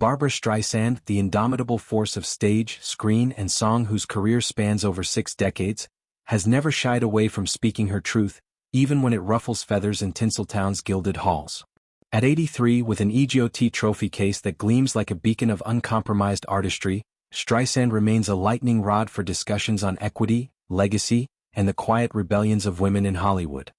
Barbra Streisand, the indomitable force of stage, screen, and song whose career spans over 6 decades, has never shied away from speaking her truth, even when it ruffles feathers in Tinseltown's gilded halls. At 83, with an EGOT trophy case that gleams like a beacon of uncompromised artistry, Streisand remains a lightning rod for discussions on equity, legacy, and the quiet rebellions of women in Hollywood.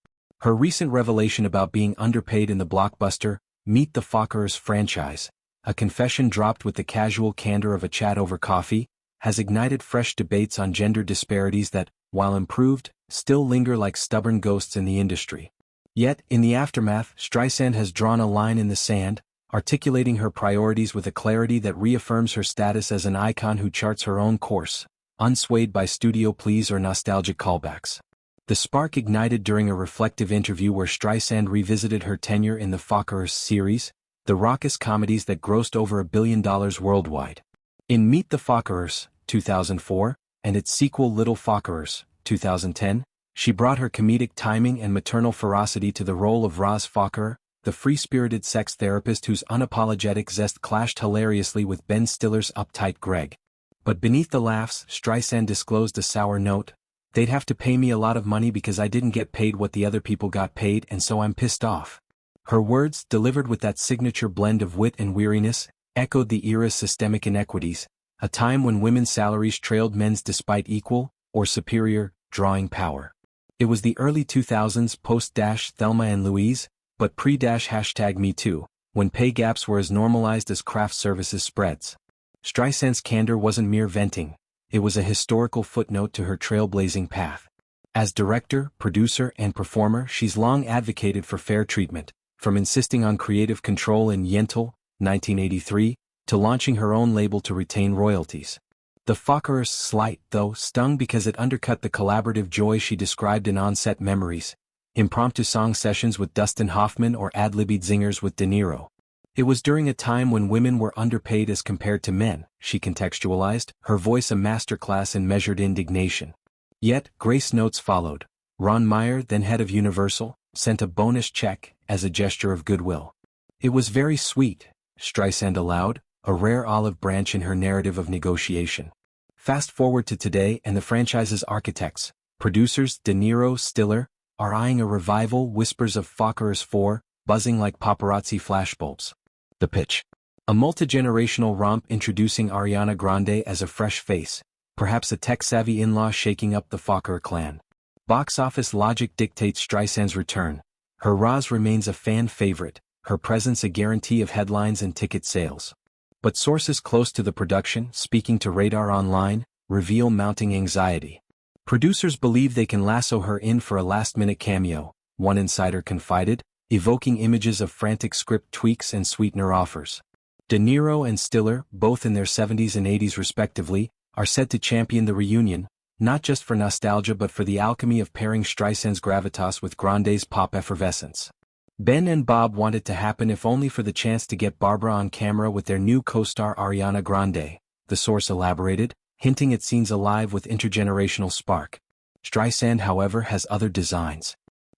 Her recent revelation about being underpaid in the blockbuster Meet the Fockers franchise, a confession dropped with the casual candor of a chat over coffee, has ignited fresh debates on gender disparities that, while improved, still linger like stubborn ghosts in the industry. Yet, in the aftermath, Streisand has drawn a line in the sand, articulating her priorities with a clarity that reaffirms her status as an icon who charts her own course, unswayed by studio pleas or nostalgic callbacks. The spark ignited during a reflective interview where Streisand revisited her tenure in the Fockers series, the raucous comedies that grossed over $1 billion worldwide. In Meet the Fockers, 2004, and its sequel Little Fockers, 2010, she brought her comedic timing and maternal ferocity to the role of Roz Focker, the free-spirited sex therapist whose unapologetic zest clashed hilariously with Ben Stiller's uptight Greg. But beneath the laughs, Streisand disclosed a sour note: "They'd have to pay me a lot of money because I didn't get paid what the other people got paid, and so I'm pissed off." Her words, delivered with that signature blend of wit and weariness, echoed the era's systemic inequities, a time when women's salaries trailed men's despite equal, or superior, drawing power. It was the early 2000s post-Thelma and Louise, but pre-#MeToo, when pay gaps were as normalized as craft services spreads. Streisand's candor wasn't mere venting, it was a historical footnote to her trailblazing path. As director, producer, and performer, she's long advocated for fair treatment, from insisting on creative control in Yentl, 1983, to launching her own label to retain royalties. The Fockers slight, though, stung because it undercut the collaborative joy she described in On-Set Memories, impromptu song sessions with Dustin Hoffman or ad-libbed zingers with De Niro. It was during a time when women were underpaid as compared to men, she contextualized, her voice a masterclass in measured indignation. Yet, grace notes followed. Ron Meyer, then head of Universal, sent a bonus check as a gesture of goodwill. "It was very sweet," Streisand allowed, a rare olive branch in her narrative of negotiation. Fast forward to today and the franchise's architects, producers De Niro, Stiller, are eyeing a revival, whispers of Fockers 4, buzzing like paparazzi flashbulbs. The pitch: a multi-generational romp introducing Ariana Grande as a fresh face, perhaps a tech-savvy in-law shaking up the Focker clan. Box office logic dictates Streisand's return. Her Roz remains a fan favorite, her presence a guarantee of headlines and ticket sales. But sources close to the production, speaking to Radar Online, reveal mounting anxiety. Producers believe they can lasso her in for a last-minute cameo, one insider confided, evoking images of frantic script tweaks and sweetener offers. De Niro and Stiller, both in their 70s and 80s respectively, are said to champion the reunion, not just for nostalgia but for the alchemy of pairing Streisand's gravitas with Grande's pop effervescence. Ben and Bob want it to happen if only for the chance to get Barbra on camera with their new co-star Ariana Grande, the source elaborated, hinting at scenes alive with intergenerational spark. Streisand, however, has other designs.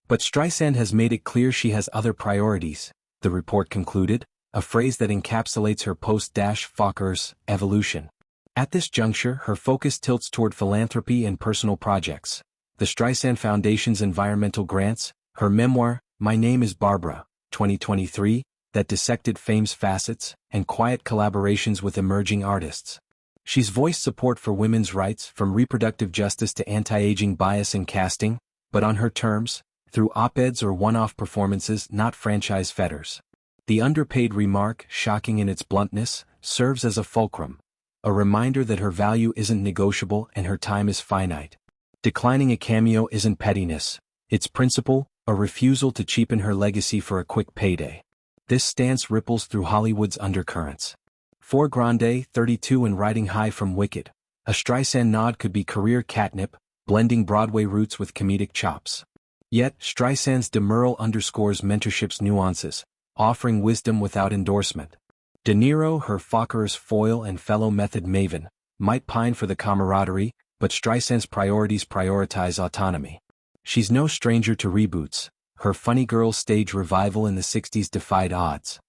But Streisand has made it clear she has other priorities, the report concluded, a phrase that encapsulates her post-Fockers evolution. At this juncture, her focus tilts toward philanthropy and personal projects. The Streisand Foundation's environmental grants, her memoir, My Name is Barbra, 2023, that dissected fame's facets, and quiet collaborations with emerging artists. She's voiced support for women's rights, from reproductive justice to anti-aging bias in casting, but on her terms, through op-eds or one-off performances, not franchise fetters. The Underpaid Remark, shocking in its bluntness, serves as a fulcrum, a reminder that her value isn't negotiable and her time is finite. Declining a cameo isn't pettiness, it's principle, a refusal to cheapen her legacy for a quick payday. This stance ripples through Hollywood's undercurrents. For Grande, 32 and riding high from Wicked, a Streisand nod could be career catnip, blending Broadway roots with comedic chops. Yet, Streisand's demurral underscores mentorship's nuances, offering wisdom without endorsement. De Niro, her Fockers foil and fellow method maven, might pine for the camaraderie, but Streisand's priorities prioritize autonomy. She's no stranger to reboots. Her Funny Girl stage revival in the 60s defied odds.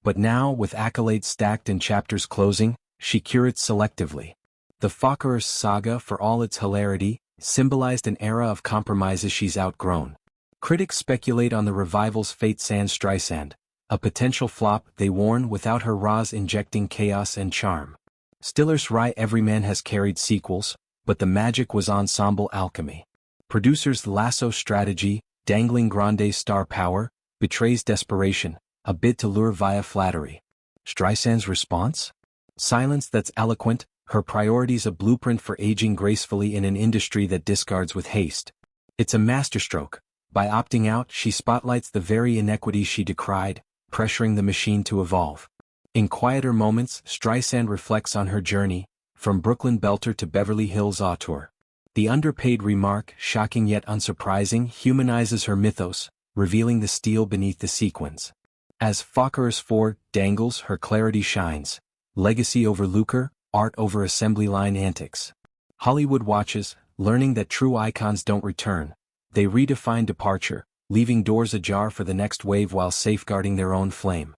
But now, with accolades stacked and chapters closing, she curates selectively. The Fokker saga, for all its hilarity, symbolized an era of compromises she's outgrown. Critics speculate on the revival's fate. Sans Streisand, a potential flop, they warn, without her Roz injecting chaos and charm. Stiller's Rye Everyman has carried sequels, but the magic was ensemble alchemy. Producer's lasso strategy, dangling Grande's star power, betrays desperation, a bid to lure via flattery. Streisand's response? Silence that's eloquent, her priorities a blueprint for aging gracefully in an industry that discards with haste. It's a masterstroke. By opting out, she spotlights the very inequities she decried, pressuring the machine to evolve. In quieter moments, Streisand reflects on her journey, from Brooklyn Belter to Beverly Hills auteur. The Underpaid Remark, shocking yet unsurprising, humanizes her mythos, revealing the steel beneath the sequins. As Fokker's 4 dangles, her clarity shines. Legacy over lucre, art over assembly line antics. Hollywood watches, learning that true icons don't return. They redefine departure, leaving doors ajar for the next wave while safeguarding their own flame.